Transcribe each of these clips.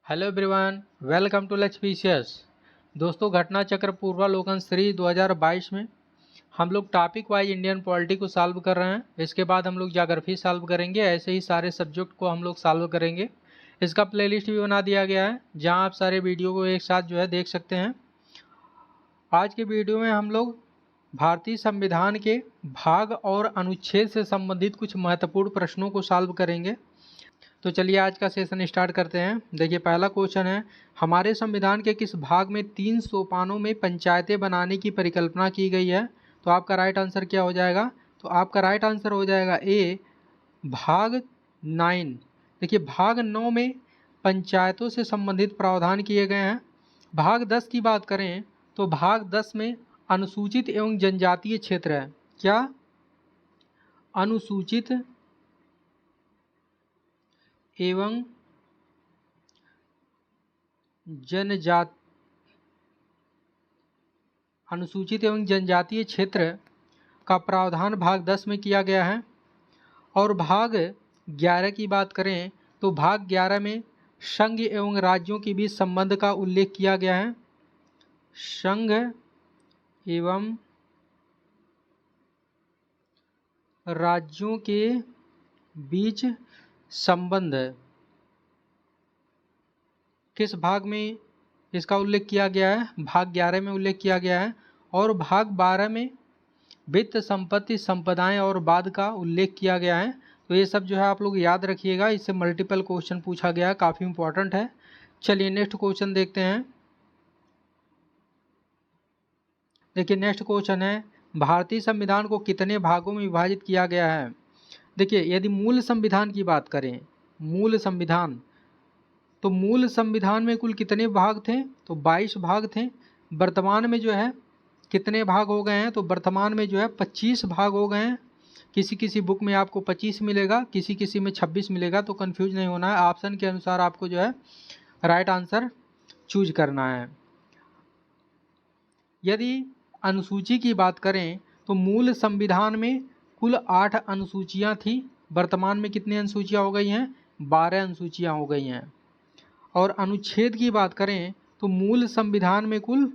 Hello everyone, welcome to लक्ष्मीशियस। दोस्तों, घटना चक्र पूर्वालोकन श्री 2022 में हम लोग टॉपिक वाइज इंडियन पॉलिटी को सॉल्व कर रहे हैं। इसके बाद हम लोग ज्योग्राफी सॉल्व करेंगे। ऐसे ही सारे सब्जेक्ट को हम लोग सॉल्व करेंगे। इसका प्लेलिस्ट भी बना दिया गया है, जहां आप सारे वीडियो को एक साथ देख सकते हैं। आज के वीडियो में हम लोग भारतीय संविधान के भाग और अनुच्छेद से संबंधित कुछ महत्वपूर्ण प्रश्नों को सॉल्व करेंगे। तो चलिए आज का सेशन स्टार्ट करते हैं। देखिए, पहला क्वेश्चन है, हमारे संविधान के किस भाग में 3 सोपानों में पंचायतें बनाने की परिकल्पना की गई है? तो आपका राइट आंसर क्या हो जाएगा? तो आपका राइट आंसर हो जाएगा ए, भाग 9। देखिए, भाग 9 में पंचायतों से संबंधित प्रावधान किए गए हैं। भाग 10 की बात करें तो भाग 10 में अनुसूचित एवं जनजातीय क्षेत्र है। क्या? अनुसूचित एवं जनजातीय क्षेत्र का प्रावधान भाग 10 में किया गया है। और भाग 11 की बात करें तो भाग 11 में संघ एवं राज्यों के बीच संबंध का उल्लेख किया गया है। संघ एवं राज्यों के बीच संबंध किस भाग में इसका उल्लेख किया गया है? भाग 11 में उल्लेख किया गया है। और भाग 12 में वित्त, संपत्ति, संपदाएं और बाद का उल्लेख किया गया है। तो ये सब आप लोग याद रखिएगा, इससे मल्टीपल क्वेश्चन पूछा गया है, काफ़ी इंपॉर्टेंट है। चलिए नेक्स्ट क्वेश्चन देखते हैं। देखिए, नेक्स्ट क्वेश्चन है, भारतीय संविधान को कितने भागों में विभाजित किया गया है? देखिए, यदि मूल संविधान की बात करें, मूल संविधान, तो मूल संविधान में कुल कितने भाग थे? तो 22 भाग थे। वर्तमान में कितने भाग हो गए हैं? तो वर्तमान में 25 भाग हो गए हैं। किसी किसी बुक में आपको 25 मिलेगा, किसी किसी में 26 मिलेगा, तो कंफ्यूज नहीं होना है। ऑप्शन के अनुसार आपको राइट आंसर चूज करना है। यदि अनुसूची की बात करें तो मूल संविधान में कुल 8 अनुसूचियां थी। वर्तमान में कितनी अनुसूचियां हो गई हैं? 12 अनुसूचियां हो गई हैं। और अनुच्छेद की बात करें तो मूल संविधान में कुल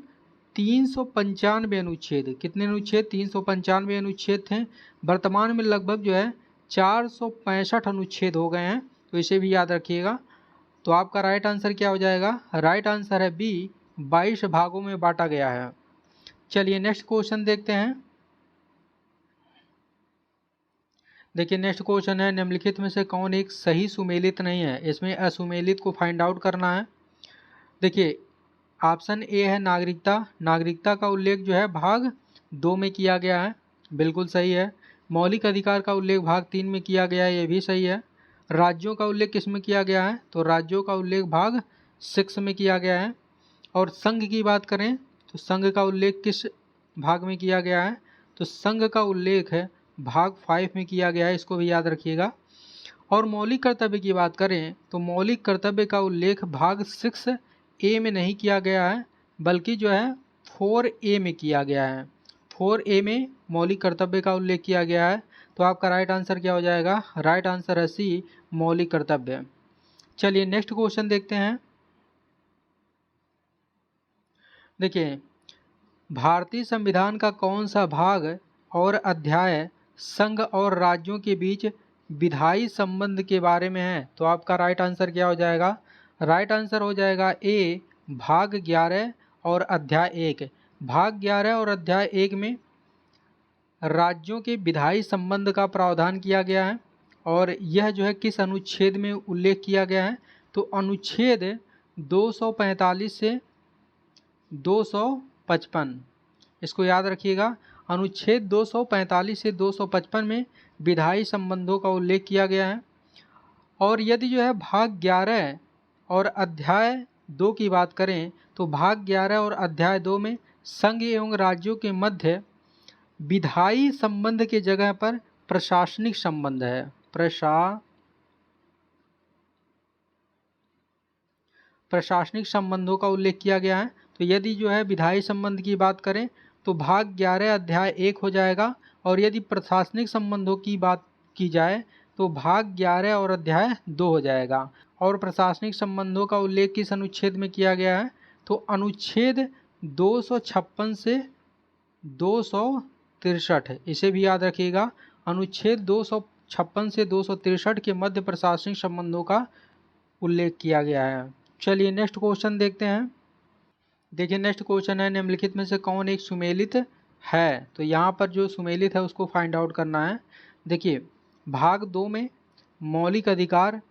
395 अनुच्छेद, कितने अनुच्छेद? 395 अनुच्छेद थे। वर्तमान में लगभग 465 अनुच्छेद हो गए हैं। तो इसे भी याद रखिएगा। तो आपका राइट आंसर क्या हो जाएगा? राइट आंसर है बी, 22 भागों में बांटा गया है। चलिए नेक्स्ट क्वेश्चन देखते हैं। देखिए, नेक्स्ट क्वेश्चन है, निम्नलिखित में से कौन एक सही सुमेलित नहीं है? इसमें असुमेलित को फाइंड आउट करना है। देखिए, ऑप्शन ए है नागरिकता। नागरिकता का उल्लेख भाग 2 में किया गया है, बिल्कुल सही है। मौलिक अधिकार का उल्लेख भाग 3 में किया गया है, ये भी सही है। राज्यों का उल्लेख किस में किया गया है? तो राज्यों का उल्लेख भाग 6 में किया गया है। और संघ की बात करें तो संघ का उल्लेख किस भाग में किया गया है? तो संघ का उल्लेख है भाग 5 में किया गया है, इसको भी याद रखिएगा। और मौलिक कर्तव्य की बात करें तो मौलिक कर्तव्य का उल्लेख भाग 6 ए में नहीं किया गया है, बल्कि 4A में किया गया है। 4A में मौलिक कर्तव्य का उल्लेख किया गया है। तो आपका राइट आंसर क्या हो जाएगा? राइट आंसर है सी, मौलिक कर्तव्य। चलिए नेक्स्ट क्वेश्चन देखते हैं। देखिए, भारतीय संविधान का कौन सा भाग और अध्याय संघ और राज्यों के बीच विधायी संबंध के बारे में है? तो आपका राइट आंसर क्या हो जाएगा? राइट आंसर हो जाएगा ए, भाग 11 और अध्याय 1। भाग 11 और अध्याय 1 में राज्यों के विधायी संबंध का प्रावधान किया गया है। और यह किस अनुच्छेद में उल्लेख किया गया है? तो अनुच्छेद 245 से 255, इसको याद रखिएगा। अनुच्छेद 245 से 255 में विधायी संबंधों का उल्लेख किया गया है। और यदि भाग 11 और अध्याय 2 की बात करें तो भाग 11 और अध्याय 2 में संघ एवं राज्यों के मध्य विधायी संबंध के जगह पर प्रशासनिक संबंध है। प्रशासनिक संबंधों का उल्लेख किया गया है। तो यदि विधायी संबंध की बात करें तो भाग 11 अध्याय 1 हो जाएगा। और यदि प्रशासनिक संबंधों की बात की जाए तो भाग 11 और अध्याय 2 हो जाएगा। और प्रशासनिक संबंधों का उल्लेख किस अनुच्छेद में किया गया है? तो अनुच्छेद 256 से 263, इसे भी याद रखिएगा। अनुच्छेद 256 से 263 के मध्य प्रशासनिक संबंधों का उल्लेख किया गया है। चलिए नेक्स्ट क्वेश्चन देखते हैं। देखिए नेक्स्ट क्वेश्चन है, निम्नलिखित में से कौन एक सुमेलित है? तो यहाँ पर जो सुमेलित है उसको फाइंड आउट करना है। देखिए भाग 2 में मौलिक अधिकार,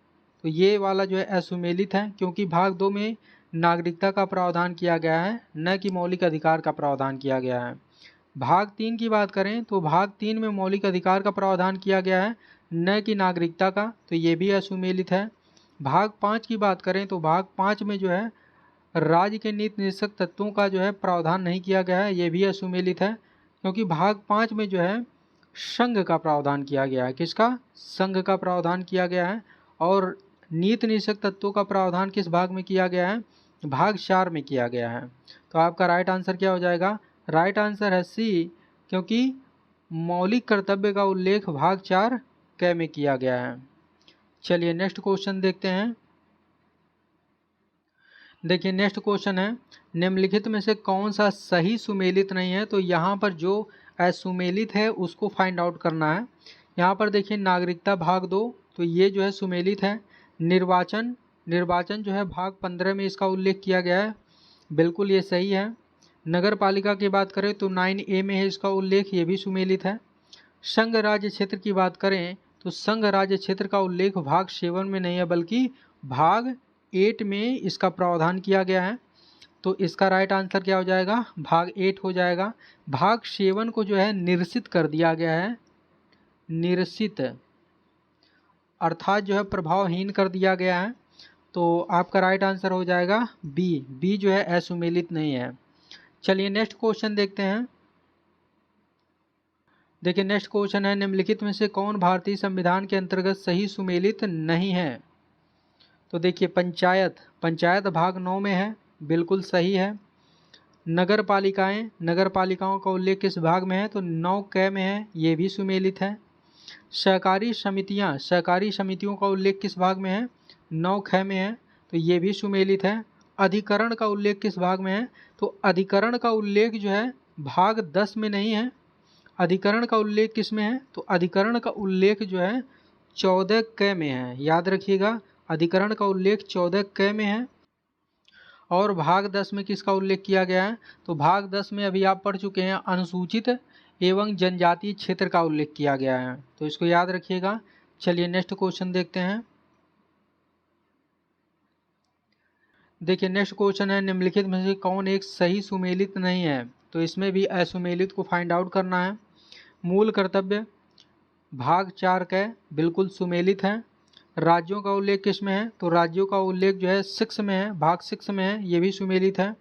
तो ये वाला जो है असुमेलित है, क्योंकि भाग 2 में नागरिकता का प्रावधान किया गया है, न कि मौलिक अधिकार का प्रावधान किया गया है। भाग 3 की बात करें तो भाग 3 में मौलिक अधिकार का प्रावधान किया गया है, न कि नागरिकता का, तो ये भी असुमेलित है। भाग 5 की बात करें तो भाग 5 में जो है राज्य के नीति निषेधक तत्वों का जो है प्रावधान नहीं किया गया है, ये भी असुमेलित है, क्योंकि भाग 5 में जो है संघ का प्रावधान किया गया है। किसका? संघ का प्रावधान किया गया है। और नीति निषेधक तत्वों का प्रावधान किस भाग में किया गया है? भाग 4 में किया गया है। तो आपका राइट आंसर क्या हो जाएगा? राइट आंसर है सी, क्योंकि मौलिक कर्तव्य का उल्लेख भाग 4 क में किया गया है। चलिए नेक्स्ट क्वेश्चन देखते हैं। देखिए नेक्स्ट क्वेश्चन है, निम्नलिखित में से कौन सा सही सुमेलित नहीं है? तो यहाँ पर जो असुमेलित है उसको फाइंड आउट करना है। यहाँ पर देखिए नागरिकता भाग 2, तो ये जो है सुमेलित है। निर्वाचन जो है भाग 15 में इसका उल्लेख किया गया है, बिल्कुल ये सही है। नगर पालिका की बात करें तो 9A में है इसका उल्लेख, ये भी सुमेलित है। संघ राज्य क्षेत्र की बात करें तो संघ राज्य क्षेत्र का उल्लेख भाग 7 में नहीं है, बल्कि भाग 8 में इसका प्रावधान किया गया है। तो इसका राइट आंसर क्या हो जाएगा? भाग 8 हो जाएगा। भाग 7 को जो है निरसित कर दिया गया है, निरसित अर्थात जो है प्रभावहीन कर दिया गया है। तो आपका राइट आंसर हो जाएगा बी जो है असुमेलित नहीं है। चलिए नेक्स्ट क्वेश्चन देखते हैं। देखिए नेक्स्ट क्वेश्चन है, निम्नलिखित में से कौन भारतीय संविधान के अंतर्गत सही सुमेलित नहीं है? तो देखिए पंचायत भाग 9 में है, बिल्कुल सही है। नगर पालिकाओं का उल्लेख किस भाग में है? तो 9 में है, ये भी सुमेलित है। सहकारी समितियों का उल्लेख किस भाग में है? 9 में है, तो ये भी सुमेलित है। अधिकरण का उल्लेख किस भाग में है? तो अधिकरण का उल्लेख जो है भाग 10 में नहीं है। अधिकरण का उल्लेख किस में है? तो अधिकरण का उल्लेख जो है 14 में है, याद रखिएगा। अधिकरण का उल्लेख 14 में है। और भाग 10 में किसका उल्लेख किया गया है? तो भाग 10 में अभी आप पढ़ चुके हैं, अनुसूचित एवं जनजातीय क्षेत्र का उल्लेख किया गया है, तो इसको याद रखिएगा। चलिए नेक्स्ट क्वेश्चन देखते हैं। देखिए नेक्स्ट क्वेश्चन है, निम्नलिखित में से कौन एक सही सुमेलित नहीं है? तो इसमें भी असुमेलित को फाइंड आउट करना है। मूल कर्तव्य भाग 4 का बिल्कुल सुमेलित है। राज्यों का उल्लेख किस में है? तो राज्यों का उल्लेख जो है 6 में है, भाग 6 में है, ये भी सुमेलित है।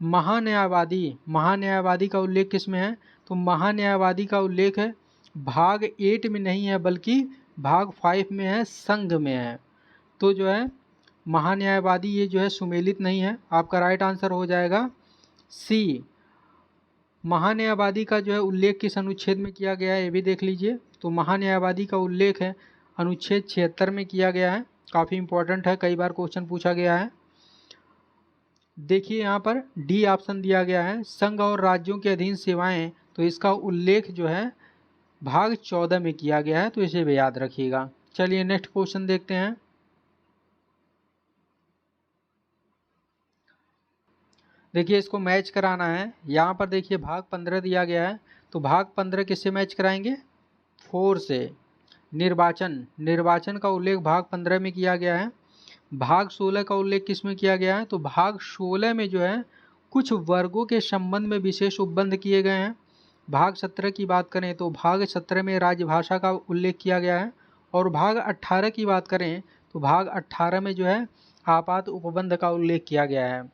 महान्यायवादी का उल्लेख किस में है? तो महान्यायवादी का उल्लेख है भाग 8 में नहीं है, बल्कि भाग 5 में है, संघ में है। तो जो है महान्यायवादी ये जो है सुमेलित नहीं है। आपका राइट आंसर हो जाएगा सी। महान्यायवादी का जो है उल्लेख किस अनुच्छेद में किया गया है, ये भी देख लीजिए। तो महान्यायवादी का उल्लेख है अनुच्छेद 76 में किया गया है, काफ़ी इंपॉर्टेंट है, कई बार क्वेश्चन पूछा गया है। देखिए यहाँ पर डी ऑप्शन दिया गया है, संघ और राज्यों के अधीन सेवाएं, तो इसका उल्लेख जो है भाग 14 में किया गया है, तो इसे भी याद रखिएगा। चलिए नेक्स्ट क्वेश्चन देखते हैं। देखिए इसको मैच कराना है। यहाँ पर देखिए भाग 15 दिया गया है, तो भाग 15 किससे मैच कराएंगे? 4 से। निर्वाचन का उल्लेख भाग 15 में किया गया है। भाग 16 का उल्लेख किस में किया गया है? तो भाग 16 में जो है कुछ वर्गों के संबंध में विशेष उपबंध किए गए हैं। भाग 17 की बात करें तो भाग 17 में राजभाषा का उल्लेख किया गया है। और भाग 18 की बात करें तो भाग 18 में जो है आपात उपबंध का उल्लेख किया गया है।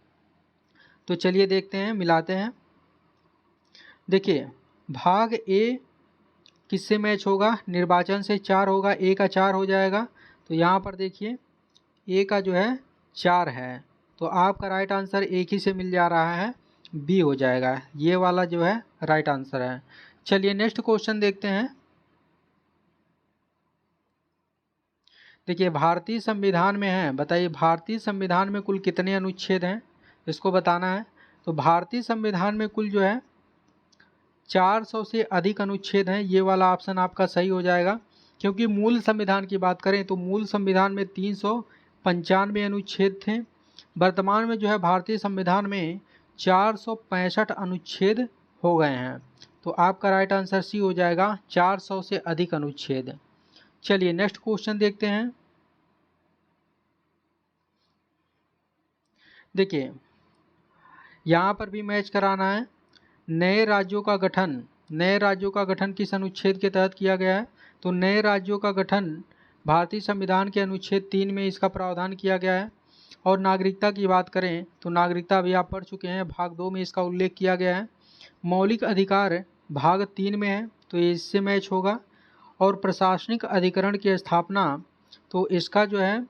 तो चलिए देखते हैं, मिलाते हैं। देखिए भाग ए किससे मैच होगा? निर्वाचन से 4 होगा, ए का 4 हो जाएगा। तो यहाँ पर देखिए ए का जो है 4 है, तो आपका राइट आंसर एक ही से मिल जा रहा है, बी हो जाएगा। ये वाला जो है राइट आंसर है। चलिए नेक्स्ट क्वेश्चन देखते हैं। देखिए भारतीय संविधान में है, बताइए भारतीय संविधान में कुल कितने अनुच्छेद हैं, इसको बताना है। तो भारतीय संविधान में कुल जो है 400 से अधिक अनुच्छेद हैं। ये वाला ऑप्शन आपका सही हो जाएगा, क्योंकि मूल संविधान की बात करें तो मूल संविधान में 395 अनुच्छेद थे। वर्तमान में जो है भारतीय संविधान में 465 अनुच्छेद हो गए हैं। तो आपका राइट आंसर सी हो जाएगा, 400 से अधिक अनुच्छेद। चलिए नेक्स्ट क्वेश्चन देखते हैं। देखिए यहाँ पर भी मैच कराना है। नए राज्यों का गठन किस अनुच्छेद के तहत किया गया है? तो नए राज्यों का गठन भारतीय संविधान के अनुच्छेद 3 में इसका प्रावधान किया गया है। और नागरिकता की बात करें तो नागरिकता अभी आप पढ़ चुके हैं, भाग 2 में इसका उल्लेख किया गया है। मौलिक अधिकार भाग 3 में है, तो ये इससे मैच होगा। और प्रशासनिक अधिकरण की स्थापना, तो इसका जो है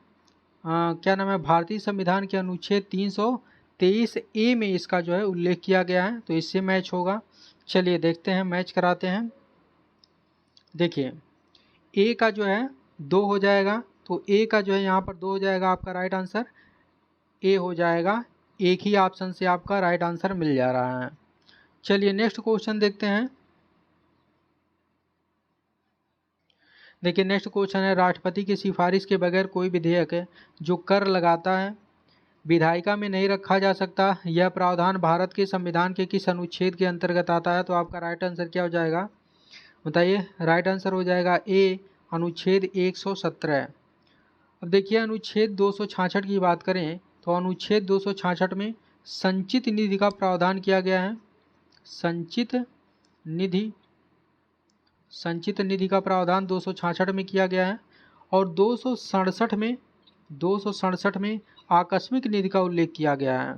क्या नाम है, भारतीय संविधान के अनुच्छेद 323A में इसका जो है उल्लेख किया गया है, तो इससे मैच होगा। चलिए देखते हैं, मैच कराते हैं। देखिए ए का जो है 2 हो जाएगा, तो ए का जो है यहाँ पर 2 हो जाएगा, आपका राइट आंसर ए हो जाएगा। एक ही ऑप्शन से आपका राइट आंसर मिल जा रहा है। चलिए नेक्स्ट क्वेश्चन देखते हैं। देखिए नेक्स्ट क्वेश्चन है, राष्ट्रपति की सिफारिश के बगैर कोई विधेयक जो कर लगाता है विधायिका में नहीं रखा जा सकता। यह प्रावधान भारत के संविधान के किस अनुच्छेद के अंतर्गत आता है? तो आपका राइट आंसर क्या हो जाएगा, बताइए। राइट आंसर हो जाएगा ए, अनुच्छेद 117। अब देखिए अनुच्छेद 266 की बात करें तो अनुच्छेद 266 में संचित निधि का प्रावधान किया गया है। संचित निधि का प्रावधान 266 में किया गया है। और 267 में आकस्मिक निधि का उल्लेख किया गया है।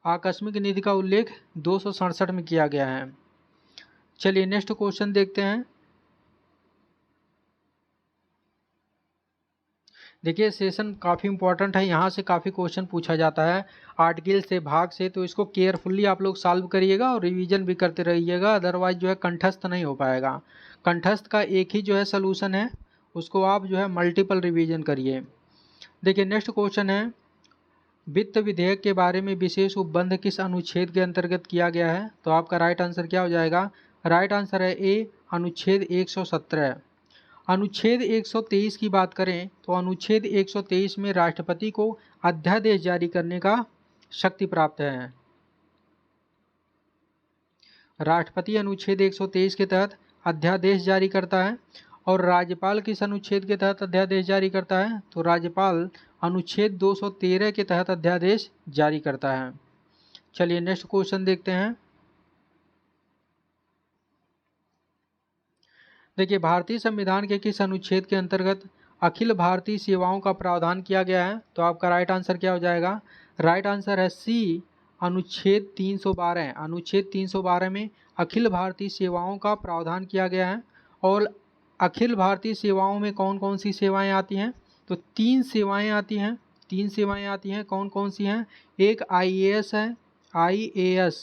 आकस्मिक निधि का उल्लेख 267 में किया गया है। चलिए नेक्स्ट क्वेश्चन देखते हैं। देखिए सेशन काफ़ी इंपॉर्टेंट है, यहाँ से काफ़ी क्वेश्चन पूछा जाता है आर्टिकल से, भाग से, तो इसको केयरफुली आप लोग सॉल्व करिएगा और रिवीजन भी करते रहिएगा, अदरवाइज जो है कंठस्थ नहीं हो पाएगा। कंठस्थ का एक ही जो है सलूशन है, उसको आप जो है मल्टीपल रिवीजन करिए। देखिए नेक्स्ट क्वेश्चन है, वित्त विधेयक के बारे में विशेष उपबंध किस अनुच्छेद के अंतर्गत किया गया है? तो आपका राइट आंसर क्या हो जाएगा, राइट आंसर है ए, अनुच्छेद 117। अनुच्छेद 123 की बात करें तो अनुच्छेद 123 में राष्ट्रपति को अध्यादेश जारी करने का शक्ति प्राप्त है। राष्ट्रपति अनुच्छेद 123 के तहत अध्यादेश जारी करता है। और राज्यपाल किस अनुच्छेद के तहत अध्यादेश जारी करता है? तो राज्यपाल अनुच्छेद 213 के तहत अध्यादेश जारी करता है। चलिए नेक्स्ट क्वेश्चन देखते हैं। देखिए भारतीय संविधान के किस अनुच्छेद के अंतर्गत अखिल भारतीय सेवाओं का प्रावधान किया गया है? तो आपका राइट आंसर क्या हो जाएगा, राइट आंसर है सी, अनुच्छेद 312। अनुच्छेद 312 में अखिल भारतीय सेवाओं का प्रावधान किया गया है। और अखिल भारतीय सेवाओं में कौन कौन सी सेवाएं आती हैं? तो 3 सेवाएं आती हैं। कौन कौन सी हैं? एक IAS है, IAS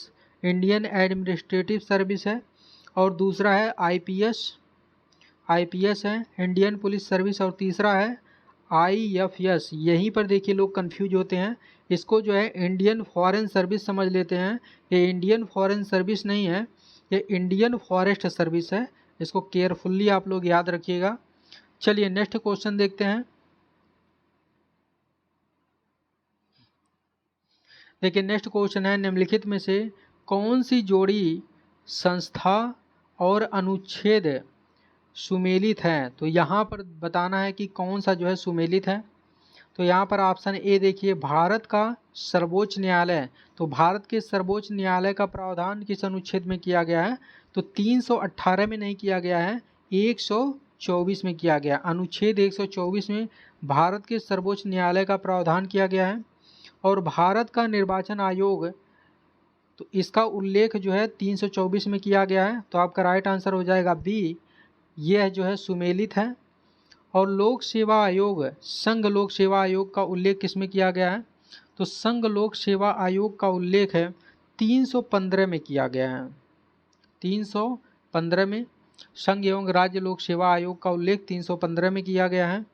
इंडियन एडमिनिस्ट्रेटिव सर्विस है। और दूसरा है IPS है, इंडियन पुलिस सर्विस। और तीसरा है IFS। यहीं पर देखिए लोग कंफ्यूज होते हैं, इसको जो है इंडियन फॉरेन सर्विस समझ लेते हैं। ये इंडियन फॉरेन सर्विस नहीं है, ये इंडियन फॉरेस्ट सर्विस है। इसको केयरफुल्ली आप लोग याद रखिएगा। चलिए नेक्स्ट क्वेश्चन देखते हैं। देखिए नेक्स्ट क्वेश्चन है, निम्नलिखित में से कौन सी जोड़ी संस्था और अनुच्छेद सुमेलित है? तो यहाँ पर बताना है कि कौन सा जो है सुमेलित है। तो यहाँ पर ऑप्शन ए देखिए, भारत का सर्वोच्च न्यायालय। तो भारत के सर्वोच्च न्यायालय का प्रावधान किस अनुच्छेद में किया गया है? तो 318 में नहीं किया गया है, 124 में किया गया। अनुच्छेद 124 में भारत के सर्वोच्च न्यायालय का प्रावधान किया गया है। और भारत का निर्वाचन आयोग, तो इसका उल्लेख जो है 324 में किया गया है। तो आपका राइट आंसर हो जाएगा बी, यह जो है सुमेलित है। और लोक सेवा आयोग, संघ लोक सेवा आयोग का उल्लेख किसमें किया गया है? तो संघ लोक सेवा आयोग का उल्लेख है 315 में किया गया है, 315 में, संघ एवं राज्य लोक सेवा आयोग का उल्लेख 315 में किया गया है।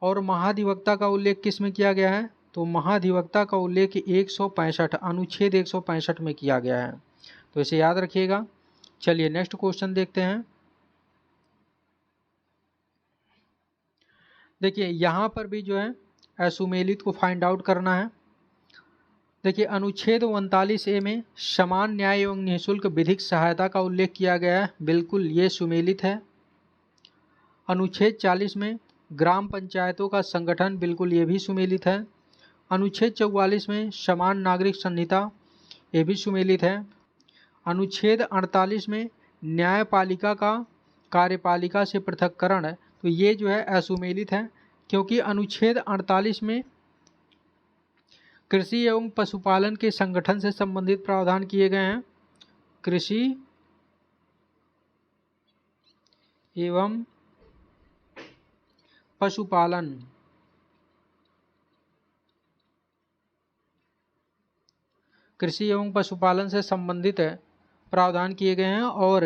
और महाधिवक्ता का उल्लेख किस में किया गया है? तो महाधिवक्ता का उल्लेख 165 अनुच्छेद 165 में किया गया है, तो इसे याद रखिएगा। चलिए नेक्स्ट क्वेश्चन देखते हैं। देखिए यहाँ पर भी जो है असुमेलित को फाइंड आउट करना है। देखिए अनुच्छेद 39A में समान न्याय एवं निःशुल्क विधिक सहायता का उल्लेख किया गया है, बिल्कुल ये सुमेलित है। अनुच्छेद 40 में ग्राम पंचायतों का संगठन, बिल्कुल ये भी सुमेलित है। अनुच्छेद 44 में समान नागरिक संहिता, ये भी सुमेलित है। अनुच्छेद 48 में न्यायपालिका का कार्यपालिका से पृथक्करण, तो ये जो है असुमेलित है, क्योंकि अनुच्छेद 48 में कृषि एवं पशुपालन के संगठन से संबंधित प्रावधान किए गए हैं। कृषि एवं पशुपालन, कृषि एवं पशुपालन से संबंधित प्रावधान किए गए हैं। और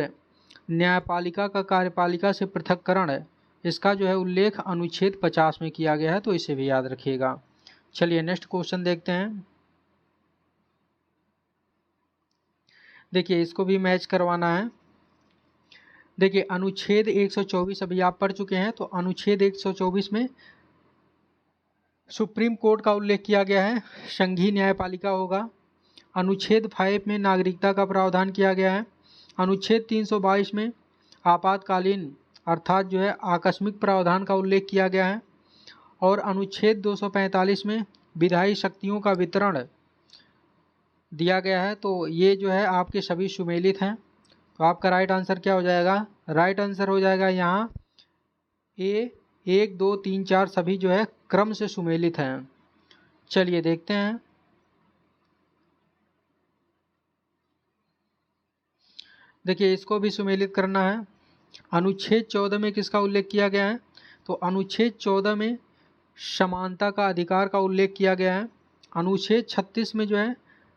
न्यायपालिका का कार्यपालिका से पृथक्करण, इसका जो है उल्लेख अनुच्छेद 50 में किया गया है, तो इसे भी याद रखिएगा। चलिए नेक्स्ट क्वेश्चन देखते हैं। देखिए इसको भी मैच करवाना है। देखिए अनुच्छेद 124 अभी आप पढ़ चुके हैं, तो अनुच्छेद 124 में सुप्रीम कोर्ट का उल्लेख किया गया है, संघीय न्यायपालिका होगा। अनुच्छेद 5 में नागरिकता का प्रावधान किया गया है। अनुच्छेद 322 में आपातकालीन अर्थात जो है आकस्मिक प्रावधान का उल्लेख किया गया है। और अनुच्छेद 245 में विधायी शक्तियों का वितरण दिया गया है, तो ये जो है आपके सभी सुमेलित हैं। तो आपका राइट आंसर क्या हो जाएगा? राइट आंसर हो जाएगा यहाँ ए, 1, 2, 3, 4 सभी जो है क्रम से सुमेलित हैं। चलिए देखते हैं। देखिए इसको भी सुमेलित करना है। अनुच्छेद 14 में किसका उल्लेख किया गया है? तो अनुच्छेद 14 में समानता का अधिकार का उल्लेख किया गया है। अनुच्छेद 36 में जो है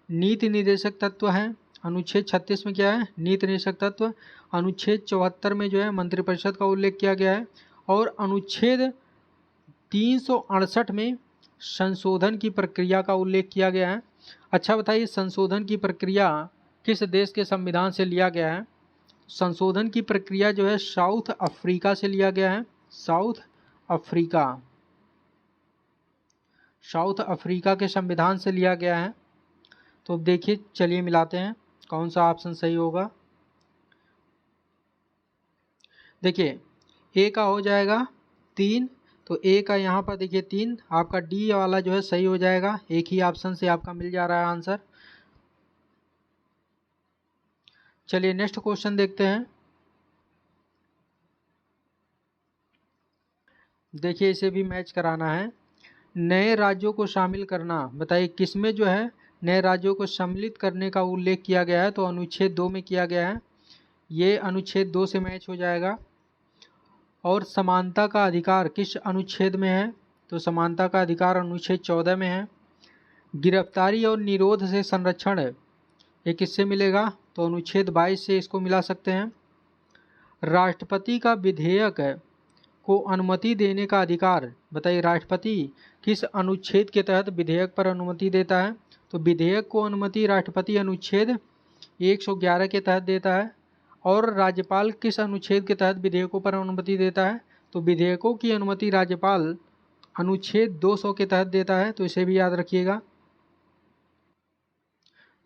नीति निर्देशक तत्व है। अनुच्छेद 36 में क्या है? नीति निर्देशक तत्व। अनुच्छेद 74 में जो है मंत्रिपरिषद का उल्लेख किया गया है। और अनुच्छेद 368 में संशोधन की प्रक्रिया का उल्लेख किया गया है। अच्छा बताइए, संशोधन की प्रक्रिया किस देश के संविधान से लिया गया है? संशोधन की प्रक्रिया जो है साउथ अफ्रीका से लिया गया है। साउथ अफ्रीका, साउथ अफ्रीका के संविधान से लिया गया है। तो देखिए चलिए मिलाते हैं कौन सा ऑप्शन सही होगा। देखिए ए का हो जाएगा 3, तो ए का यहाँ पर देखिए 3, आपका डी वाला जो है सही हो जाएगा। एक ही ऑप्शन से आपका मिल जा रहा है आंसर। चलिए नेक्स्ट क्वेश्चन देखते हैं। देखिए इसे भी मैच कराना है। नए राज्यों को शामिल करना, बताइए किसमें जो है नए राज्यों को सम्मिलित करने का उल्लेख किया गया है? तो अनुच्छेद 2 में किया गया है, ये अनुच्छेद 2 से मैच हो जाएगा। और समानता का अधिकार किस अनुच्छेद में है? तो समानता का अधिकार अनुच्छेद 14 में है। गिरफ्तारी और निरोध से संरक्षण ये किससे मिलेगा? तो अनुच्छेद 22 से इसको मिला सकते हैं। राष्ट्रपति का विधेयक को अनुमति देने का अधिकार, बताइए राष्ट्रपति किस अनुच्छेद के तहत विधेयक पर अनुमति देता है? तो विधेयक को अनुमति राष्ट्रपति अनुच्छेद 111 के तहत देता है। और राज्यपाल किस अनुच्छेद के तहत विधेयकों पर अनुमति देता है? तो विधेयकों की अनुमति राज्यपाल अनुच्छेद 200 के तहत देता है, तो इसे भी याद रखिएगा।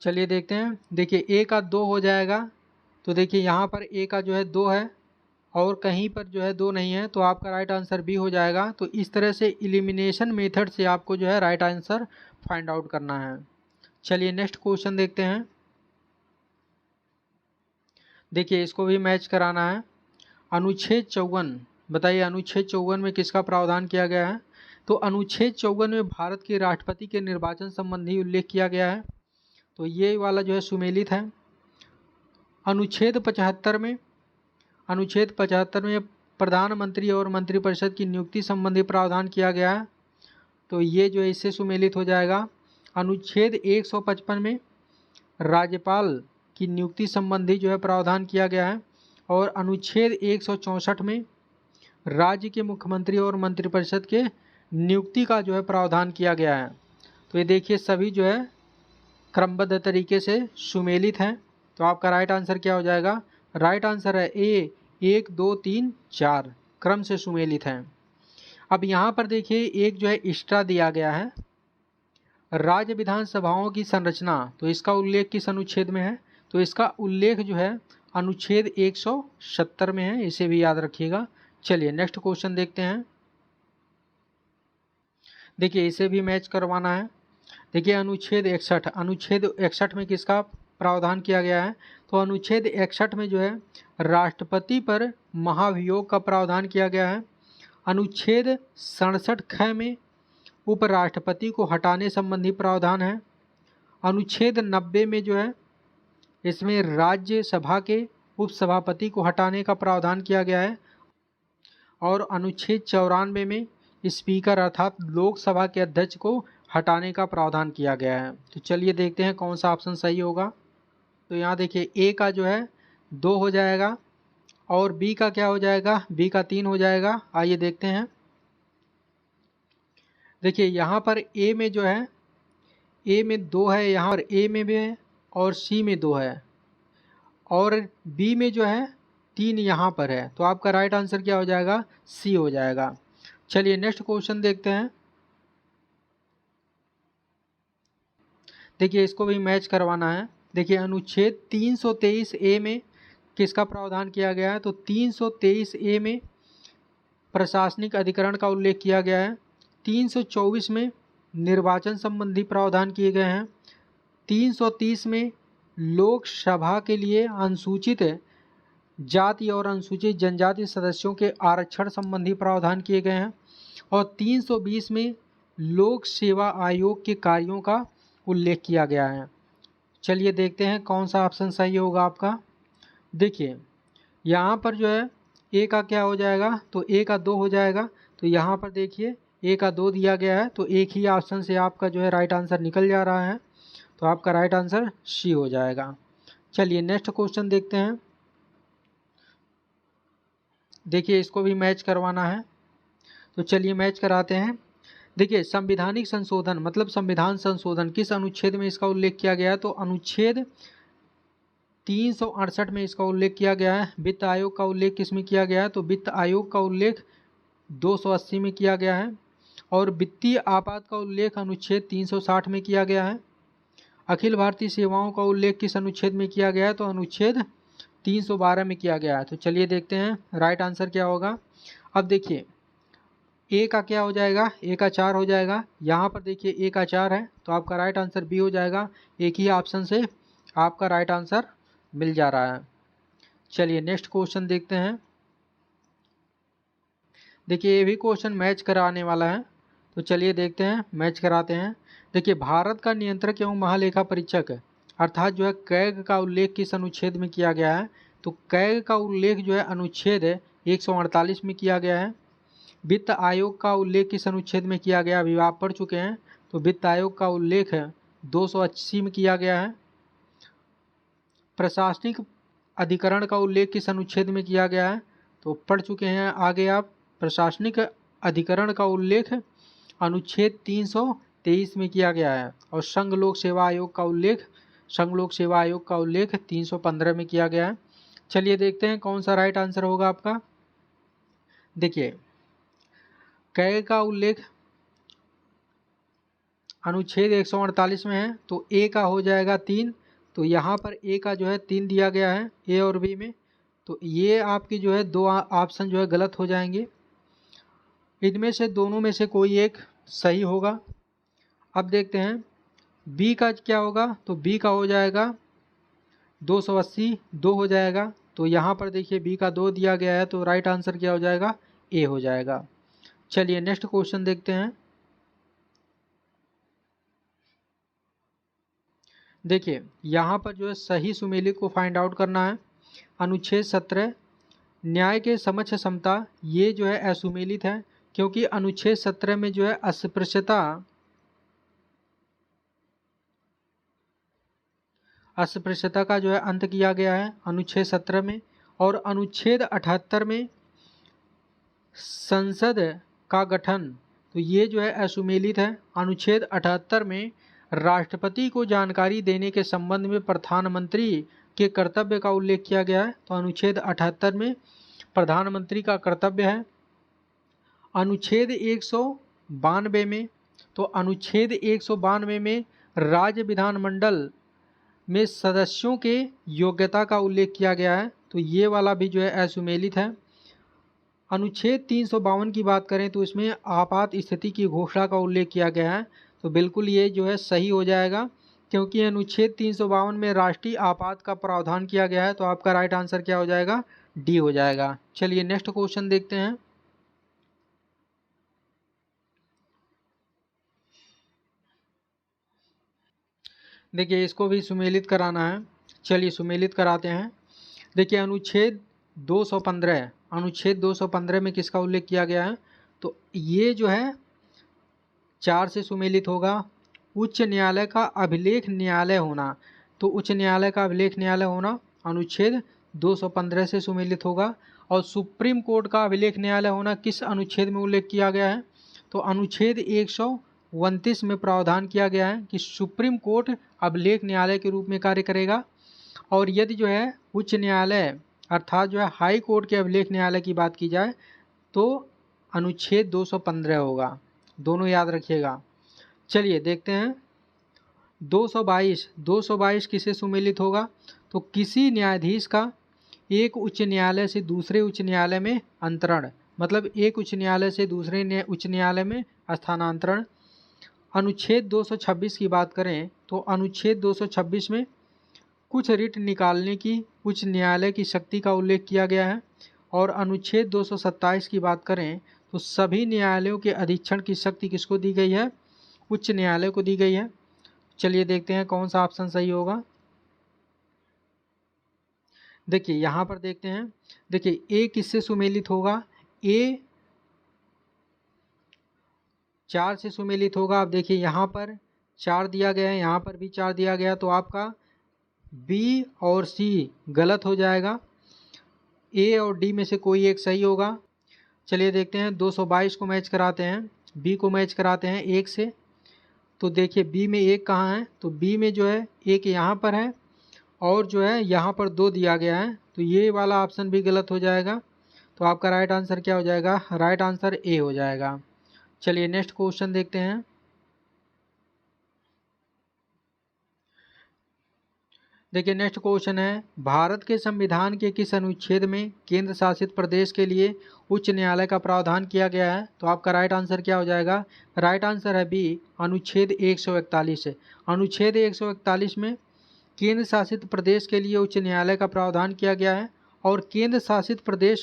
चलिए देखते हैं। देखिए ए का 2 हो जाएगा, तो देखिए यहाँ पर ए का जो है 2 है और कहीं पर जो है 2 नहीं है, तो आपका राइट आंसर बी हो जाएगा। तो इस तरह से एलिमिनेशन मेथड से आपको जो है राइट आंसर फाइंड आउट करना है। चलिए नेक्स्ट क्वेश्चन देखते हैं। देखिए इसको भी मैच कराना है। अनुच्छेद 54, बताइए अनुच्छेद 54 में किसका प्रावधान किया गया है? तो अनुच्छेद 54 में भारत के राष्ट्रपति के निर्वाचन संबंधी उल्लेख किया गया है, तो ये वाला जो है सुमेलित है। अनुच्छेद 75 में प्रधानमंत्री और मंत्रिपरिषद की नियुक्ति संबंधी प्रावधान किया गया है, तो ये जो है इससे सुमेलित हो जाएगा। अनुच्छेद 155 में राज्यपाल की नियुक्ति संबंधी जो है प्रावधान किया गया है। और अनुच्छेद 164 में राज्य के मुख्यमंत्री और मंत्रिपरिषद के नियुक्ति का जो है प्रावधान किया गया है। तो ये देखिए सभी जो है क्रमबद्ध तरीके से सुमेलित हैं। तो आपका राइट आंसर क्या हो जाएगा? राइट आंसर है ए, 1 2 3 4 क्रम से सुमेलित हैं। अब यहाँ पर देखिए एक जो है एक्स्ट्रा दिया गया है, राज्य विधानसभाओं की संरचना। तो इसका उल्लेख किस अनुच्छेद में है? तो इसका उल्लेख जो है अनुच्छेद 170 में है, इसे भी याद रखिएगा। चलिए नेक्स्ट क्वेश्चन देखते हैं। देखिए इसे भी मैच करवाना है। देखिए अनुच्छेद 61 में किसका प्रावधान किया गया है? तो अनुच्छेद 61 में जो है राष्ट्रपति पर महाभियोग का प्रावधान किया गया है। अनुच्छेद 67 ख में उपराष्ट्रपति को हटाने संबंधी प्रावधान है। अनुच्छेद 90 में जो है इसमें राज्यसभा के उपसभापति को हटाने का प्रावधान किया गया है। और अनुच्छेद 94 में स्पीकर अर्थात लोकसभा के अध्यक्ष को हटाने का प्रावधान किया गया है। तो चलिए देखते हैं कौन सा ऑप्शन सही होगा। तो यहाँ देखिए ए का जो है 2 हो जाएगा और बी का क्या हो जाएगा? बी का 3 हो जाएगा। आइए देखते हैं। देखिए यहाँ पर ए में जो है ए में 2 है, यहाँ पर ए में भी है और सी में 2 है और बी में जो है 3 यहाँ पर है। तो आपका राइट आंसर क्या हो जाएगा? सी हो जाएगा। चलिए नेक्स्ट क्वेश्चन देखते हैं। देखिए इसको भी मैच करवाना है। देखिए अनुच्छेद 323 ए में किसका प्रावधान किया गया है? तो 323 ए में प्रशासनिक अधिकरण का उल्लेख किया गया है। 324 में निर्वाचन संबंधी प्रावधान किए गए हैं। 330 में लोकसभा के लिए अनुसूचित जाति और अनुसूचित जनजाति सदस्यों के आरक्षण संबंधी प्रावधान किए गए हैं। और 320 में लोक सेवा आयोग के कार्यों का उल्लेख किया गया है। चलिए देखते हैं कौन सा ऑप्शन सही होगा आपका। देखिए यहाँ पर जो है ए का क्या हो जाएगा? तो ए का 2 हो जाएगा। तो यहाँ पर देखिए ए का 2 दिया गया है, तो एक ही ऑप्शन से आपका जो है राइट आंसर निकल जा रहा है। तो आपका राइट आंसर सी हो जाएगा। चलिए नेक्स्ट क्वेश्चन देखते हैं। देखिए इसको भी मैच करवाना है, तो चलिए मैच कराते हैं। देखिए संवैधानिक संशोधन मतलब संविधान संशोधन किस अनुच्छेद में इसका उल्लेख किया गया है? तो अनुच्छेद 368 में इसका उल्लेख किया गया है। वित्त आयोग का उल्लेख किस में किया गया है? तो वित्त आयोग का उल्लेख 280 में किया गया है। और वित्तीय आपात का उल्लेख अनुच्छेद 360 में किया गया है। अखिल भारतीय सेवाओं का उल्लेख किस अनुच्छेद में किया गया है? तो अनुच्छेद 312 में किया गया है। तो चलिए देखते हैं राइट आंसर क्या होगा। अब देखिए ए का क्या हो जाएगा? ए का 4 हो जाएगा। यहाँ पर देखिए ए का 4 है, तो आपका राइट आंसर बी हो जाएगा। एक ही ऑप्शन से आपका राइट आंसर मिल जा रहा है। चलिए नेक्स्ट क्वेश्चन देखते हैं। देखिए ये भी क्वेश्चन मैच कराने वाला है, तो चलिए देखते हैं, मैच कराते हैं। देखिए भारत का नियंत्रक एवं महालेखा परीक्षक अर्थात जो है कैग का उल्लेख किस अनुच्छेद में किया गया है? तो कैग का उल्लेख जो है अनुच्छेद 148 में किया गया है। वित्त आयोग का उल्लेख किस अनुच्छेद में किया गया? अभी आप पढ़ चुके हैं। तो वित्त आयोग का उल्लेख 280 में किया गया है। प्रशासनिक अधिकरण का उल्लेख किस अनुच्छेद में किया गया है? तो पढ़ चुके हैं आगे आप। प्रशासनिक अधिकरण का उल्लेख अनुच्छेद 323 में किया गया है। और संघ लोक सेवा आयोग का उल्लेख 315 में किया गया है। चलिए देखते हैं कौन सा राइट आंसर होगा आपका। देखिए कैग का उल्लेख अनुच्छेद 148 में है, तो ए का हो जाएगा 3। तो यहाँ पर ए का जो है 3 दिया गया है ए और बी में, तो ये आपकी जो है 2 ऑप्शन जो है गलत हो जाएंगे। इनमें से दोनों में से कोई एक सही होगा। अब देखते हैं बी का क्या होगा। तो बी का हो जाएगा 280, 2 हो जाएगा। तो यहाँ पर देखिए बी का 2 दिया गया है, तो राइट आंसर क्या हो जाएगा? ए हो जाएगा। चलिए नेक्स्ट क्वेश्चन देखते हैं। देखिए यहाँ पर जो है सही सुमेलित को फाइंड आउट करना है। अनुच्छेद 17 न्याय के समक्ष समता, ये जो है असुमेलित है, क्योंकि अनुच्छेद 17 में जो है अस्पृश्यता अस्पृश्यता का जो है अंत किया गया है अनुच्छेद 17 में। और अनुच्छेद 78 में संसद का गठन, तो ये जो है असुमेलित है। अनुच्छेद 78 में राष्ट्रपति को जानकारी देने के संबंध में प्रधानमंत्री के कर्तव्य का उल्लेख किया गया है, तो अनुच्छेद 78 में प्रधानमंत्री का कर्तव्य है। अनुच्छेद 192 में, तो अनुच्छेद 192 में राज्य विधानमंडल में सदस्यों के योग्यता का उल्लेख किया गया है, तो ये वाला भी जो है असुमेलित है। अनुच्छेद 352 की बात करें तो इसमें आपात स्थिति की घोषणा का उल्लेख किया गया है, तो बिल्कुल ये जो है सही हो जाएगा, क्योंकि अनुच्छेद 352 में राष्ट्रीय आपात का प्रावधान किया गया है। तो आपका राइट आंसर क्या हो जाएगा? डी हो जाएगा। चलिए नेक्स्ट क्वेश्चन देखते हैं। देखिए इसको भी सुमेलित कराना है, चलिए सुमेलित कराते हैं। देखिए अनुच्छेद 215, अनुच्छेद 215 में किसका उल्लेख किया गया है? तो ये जो है 4 से सुमेलित होगा। उच्च न्यायालय का अभिलेख न्यायालय होना, तो उच्च न्यायालय का अभिलेख न्यायालय होना अनुच्छेद 215 से सुमेलित होगा। और सुप्रीम कोर्ट का अभिलेख न्यायालय होना किस अनुच्छेद में उल्लेख किया गया है? तो अनुच्छेद 129 में प्रावधान किया गया है कि सुप्रीम कोर्ट अभिलेख न्यायालय के रूप में कार्य करेगा। और यदि जो है उच्च न्यायालय अर्थात जो है हाई कोर्ट के अभिलेख न्यायालय की बात की जाए तो अनुच्छेद 215 होगा, दोनों याद रखिएगा। चलिए देखते हैं 222 किससे सुमेलित होगा? तो किसी न्यायाधीश का एक उच्च न्यायालय से दूसरे उच्च न्यायालय में अंतरण, मतलब एक उच्च न्यायालय से दूसरे उच्च न्यायालय में स्थानांतरण। अनुच्छेद 226 की बात करें तो अनुच्छेद 226 में कुछ रिट निकालने की उच्च न्यायालय की शक्ति का उल्लेख किया गया है। और अनुच्छेद 227 की बात करें तो सभी न्यायालयों के अधीक्षण की शक्ति किसको दी गई है? उच्च न्यायालय को दी गई है। चलिए देखते हैं कौन सा ऑप्शन सही होगा। देखिए यहाँ पर देखते हैं, देखिए ए किससे सुमेलित होगा? ए 4 से सुमेलित होगा। अब देखिए यहाँ पर 4 दिया गया है, यहाँ पर भी 4 दिया गया, तो आपका बी और सी गलत हो जाएगा। ए और डी में से कोई एक सही होगा। चलिए देखते हैं 222 को मैच कराते हैं, बी को मैच कराते हैं 1 से। तो देखिए बी में 1 कहाँ है? तो बी में जो है 1 यहाँ पर है और जो है यहाँ पर 2 दिया गया है, तो ये वाला ऑप्शन भी गलत हो जाएगा। तो आपका राइट आंसर क्या हो जाएगा? राइट आंसर ए हो जाएगा। चलिए नेक्स्ट क्वेश्चन देखते हैं। देखिए नेक्स्ट क्वेश्चन है, भारत के संविधान के किस अनुच्छेद में केंद्र शासित प्रदेश के लिए उच्च न्यायालय का प्रावधान किया गया है? तो आपका राइट आंसर क्या हो जाएगा? राइट आंसर है बी, अनुच्छेद 141 है। अनुच्छेद 141 में केंद्र शासित प्रदेश के लिए उच्च न्यायालय का प्रावधान किया गया है। और केंद्र शासित प्रदेश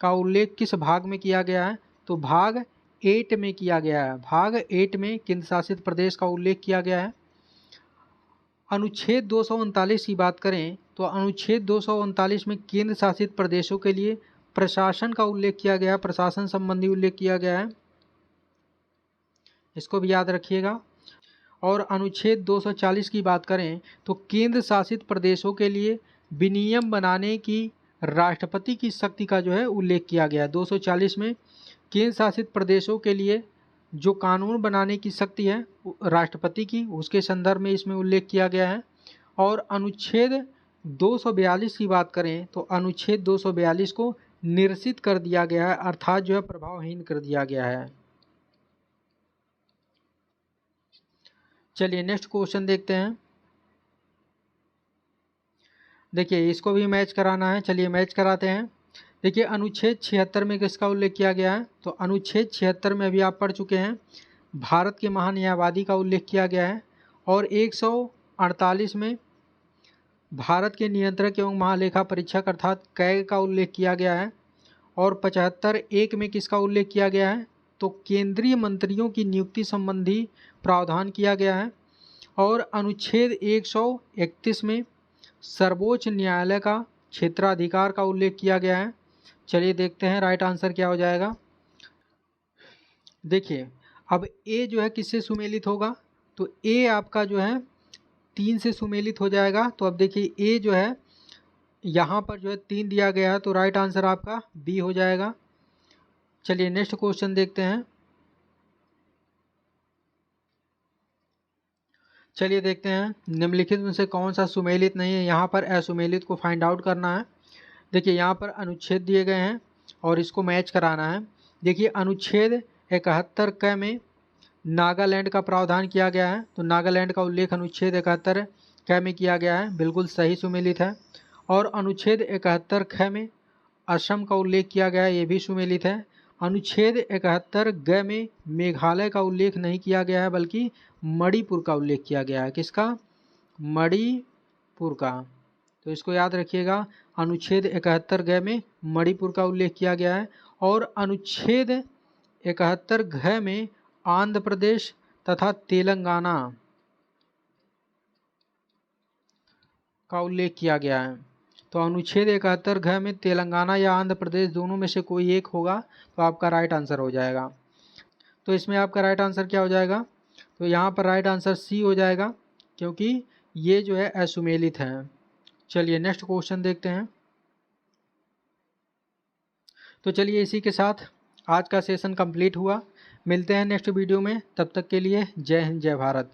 का उल्लेख किस भाग में किया गया है? तो भाग 8 में किया गया है। भाग 8 में केंद्र शासित प्रदेश का उल्लेख किया गया है। अनुच्छेद 239 की बात करें तो अनुच्छेद 239 में केंद्र शासित प्रदेशों के लिए प्रशासन का उल्लेख किया गया है, प्रशासन संबंधी उल्लेख किया गया है, इसको भी याद रखिएगा। और अनुच्छेद 240 की बात करें तो केंद्र शासित प्रदेशों के लिए विनियम बनाने की राष्ट्रपति की शक्ति का जो है उल्लेख किया गया है। 240 में केंद्र शासित प्रदेशों के लिए जो कानून बनाने की शक्ति है राष्ट्रपति की, उसके संदर्भ में इसमें उल्लेख किया गया है। और अनुच्छेद 242 की बात करें तो अनुच्छेद 242 को निरसित कर दिया गया है, अर्थात जो है प्रभावहीन कर दिया गया है। चलिए नेक्स्ट क्वेश्चन देखते हैं। देखिए इसको भी मैच कराना है, चलिए मैच कराते हैं। देखिए अनुच्छेद 76 में किसका उल्लेख किया गया है? तो अनुच्छेद 76 में अभी आप पढ़ चुके हैं, भारत के महान्यायवादी का उल्लेख किया गया है। और 148 में भारत के नियंत्रक एवं महालेखा परीक्षक अर्थात कैग का उल्लेख किया गया है। और 75(1) में किसका उल्लेख किया गया है? तो केंद्रीय मंत्रियों की नियुक्ति संबंधी प्रावधान किया गया है। और अनुच्छेद 131 में सर्वोच्च न्यायालय का क्षेत्राधिकार का उल्लेख किया गया है। चलिए देखते हैं राइट आंसर क्या हो जाएगा। देखिए अब ए जो है किससे सुमेलित होगा? तो ए आपका जो है 3 से सुमेलित हो जाएगा। तो अब देखिए ए जो है यहाँ पर जो है 3 दिया गया है, तो राइट आंसर आपका बी हो जाएगा। चलिए नेक्स्ट क्वेश्चन देखते हैं। चलिए देखते हैं निम्नलिखित में से कौन सा सुमेलित नहीं है। यहाँ पर असुमेलित को फाइंड आउट करना है। देखिए यहाँ पर अनुच्छेद दिए गए हैं और इसको मैच कराना है। देखिए अनुच्छेद 71 क में नागालैंड का प्रावधान किया गया है, तो नागालैंड का उल्लेख अनुच्छेद 71 क में किया गया है, बिल्कुल सही सुमेलित है। और अनुच्छेद 71 ख में असम का उल्लेख किया गया है, ये भी सुमेलित है। अनुच्छेद 71 ग में मेघालय का उल्लेख नहीं किया गया है, बल्कि मणिपुर का उल्लेख किया गया है। किसका? मणिपुर का। तो इसको याद रखिएगा, अनुच्छेद 71 ग में मणिपुर का उल्लेख किया गया है और अनुच्छेद 71 घ में आंध्र प्रदेश तथा तेलंगाना का उल्लेख किया गया है। तो अनुच्छेद 71 घ में तेलंगाना या आंध्र प्रदेश दोनों में से कोई एक होगा तो आपका राइट आंसर हो जाएगा। तो इसमें आपका राइट आंसर क्या हो जाएगा? तो यहाँ पर राइट आंसर सी हो जाएगा, क्योंकि ये जो है असुमेलित है। चलिए नेक्स्ट क्वेश्चन देखते हैं। तो चलिए इसी के साथ आज का सेशन कंप्लीट हुआ। मिलते हैं नेक्स्ट वीडियो में, तब तक के लिए जय हिंद जय भारत।